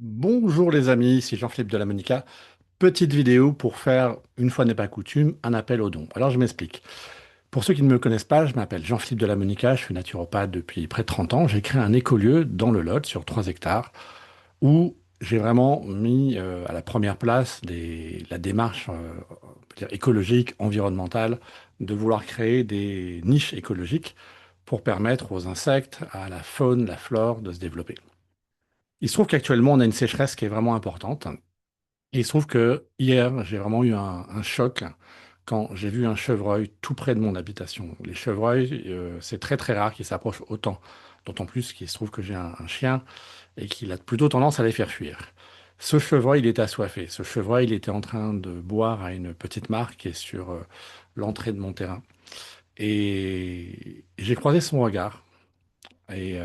Bonjour les amis, c'est Jean-Philippe de la Monica. Petite vidéo pour faire, une fois n'est pas coutume, un appel aux dons. Alors je m'explique. Pour ceux qui ne me connaissent pas, je m'appelle Jean-Philippe de la Monica, je suis naturopathe depuis près de 30 ans. J'ai créé un écolieu dans le Lot sur 3 hectares où j'ai vraiment mis à la première place la démarche on peut dire écologique, environnementale, de vouloir créer des niches écologiques pour permettre aux insectes, à la faune, la flore de se développer. Il se trouve qu'actuellement, on a une sécheresse qui est vraiment importante. Et il se trouve que hier, j'ai vraiment eu un choc quand j'ai vu un chevreuil tout près de mon habitation. Les chevreuils, c'est très très rare qu'ils s'approchent autant. D'autant plus qu'il se trouve que j'ai un chien et qu'il a plutôt tendance à les faire fuir. Ce chevreuil, il était assoiffé. Ce chevreuil, il était en train de boire à une petite mare qui est sur l'entrée de mon terrain. Et j'ai croisé son regard et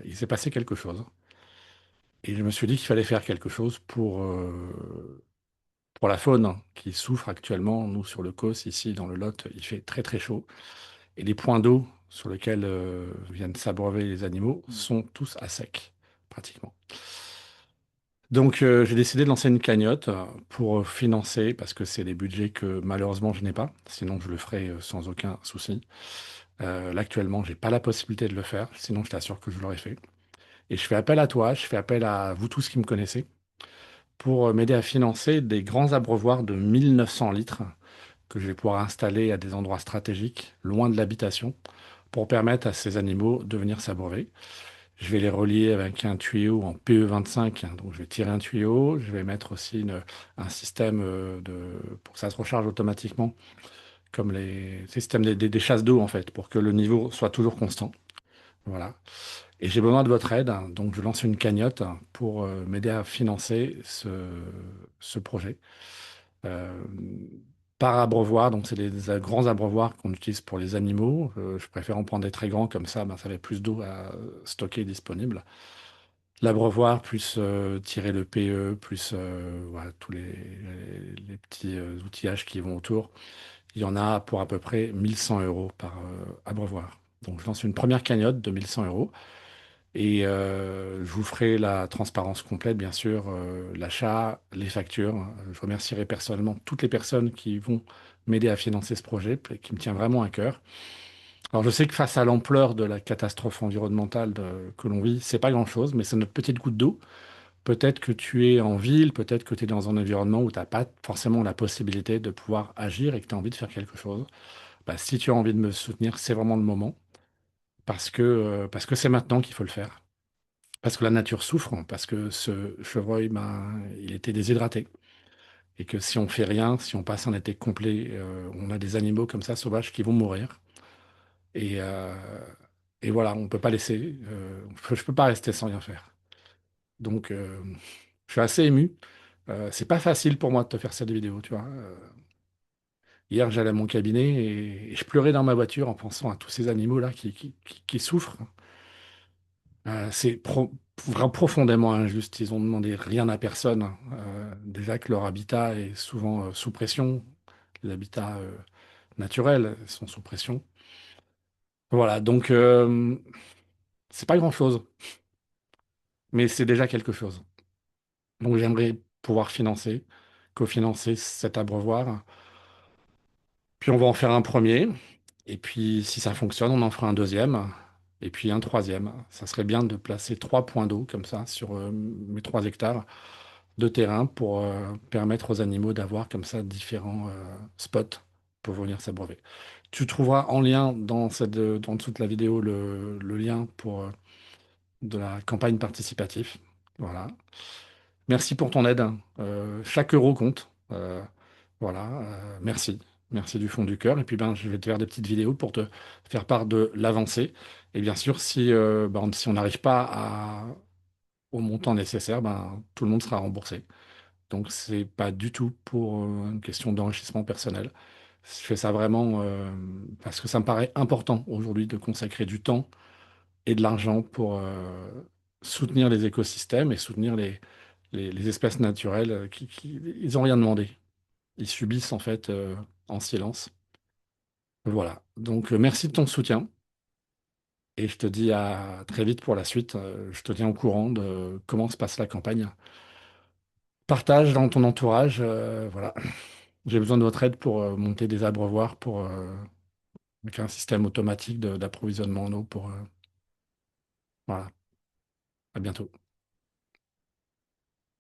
il s'est passé quelque chose. Et je me suis dit qu'il fallait faire quelque chose pour la faune hein, qui souffre actuellement. Nous, sur le Causse, ici, dans le Lot, il fait très très chaud. Et les points d'eau sur lesquels viennent s'abreuver les animaux sont tous à sec, pratiquement. Donc, j'ai décidé de lancer une cagnotte pour financer, parce que c'est des budgets que malheureusement je n'ai pas, sinon je le ferai sans aucun souci. Là, actuellement, j'ai pas la possibilité de le faire, sinon je t'assure que je l'aurais fait. Et je fais appel à toi, je fais appel à vous tous qui me connaissez, pour m'aider à financer des grands abreuvoirs de 1900 litres que je vais pouvoir installer à des endroits stratégiques, loin de l'habitation, pour permettre à ces animaux de venir s'abreuver. Je vais les relier avec un tuyau en PE25, hein, donc je vais tirer un tuyau, je vais mettre aussi un système pour que ça se recharge automatiquement, comme les systèmes des chasses d'eau en fait, pour que le niveau soit toujours constant. Voilà. Et j'ai besoin de votre aide, hein, donc je lance une cagnotte pour m'aider à financer ce projet. Euh, Par abreuvoir, donc c'est des grands abreuvoirs qu'on utilise pour les animaux. Je préfère en prendre des très grands, comme ça, ben, ça fait plus d'eau à stocker disponible. L'abreuvoir, plus tirer le PE, plus voilà, tous les petits outillages qui vont autour. Il y en a pour à peu près 1100 euros par abreuvoir. Donc je lance une première cagnotte de 1100 euros. Et je vous ferai la transparence complète, bien sûr, l'achat, les factures. Je remercierai personnellement toutes les personnes qui vont m'aider à financer ce projet, qui me tient vraiment à cœur. Alors, je sais que face à l'ampleur de la catastrophe environnementale que l'on vit, c'est pas grand-chose, mais c'est notre petite goutte d'eau. Peut-être que tu es en ville, peut-être que tu es dans un environnement où tu n'as pas forcément la possibilité de pouvoir agir et que tu as envie de faire quelque chose. Bah, si tu as envie de me soutenir, c'est vraiment le moment, parce que c'est maintenant qu'il faut le faire. Parce que la nature souffre, hein, parce que ce chevreuil, ben, il était déshydraté. Et que si on fait rien, si on passe un été complet, on a des animaux comme ça, sauvages, qui vont mourir. Et, euh, et voilà, on peut pas laisser, je peux pas rester sans rien faire. Donc, je suis assez ému. C'est pas facile pour moi de te faire cette vidéo, tu vois. Hier, j'allais à mon cabinet et je pleurais dans ma voiture en pensant à tous ces animaux-là qui souffrent. C'est vraiment profondément injuste. Ils ont demandé rien à personne. Déjà que leur habitat est souvent sous pression. Les habitats naturels sont sous pression. Voilà, donc c'est pas grand-chose, mais c'est déjà quelque chose. Donc j'aimerais pouvoir financer, cofinancer cet abreuvoir. Puis on va en faire un premier. Et puis si ça fonctionne, on en fera un deuxième. Et puis un troisième. Ça serait bien de placer 3 points d'eau comme ça sur mes 3 hectares de terrain pour permettre aux animaux d'avoir comme ça différents spots pour venir s'abreuver. Tu trouveras en lien en dessous de la vidéo le lien pour de la campagne participative. Voilà. Merci pour ton aide. Chaque euro compte. Voilà. Merci. Merci du fond du cœur. Et puis ben, je vais te faire des petites vidéos pour te faire part de l'avancée. Et bien sûr, si on n'arrive pas au montant nécessaire, ben, tout le monde sera remboursé. Donc, c'est pas du tout pour une question d'enrichissement personnel. Je fais ça vraiment parce que ça me paraît important aujourd'hui de consacrer du temps et de l'argent pour soutenir les écosystèmes et soutenir les espèces naturelles ils n'ont rien demandé. Ils subissent en fait en silence. Voilà. Donc, merci de ton soutien. Et je te dis à très vite pour la suite. Je te tiens au courant de comment se passe la campagne. Partage dans ton entourage. Voilà. J'ai besoin de votre aide pour monter des abreuvoirs avec un système automatique d'approvisionnement en eau pour, voilà. À bientôt.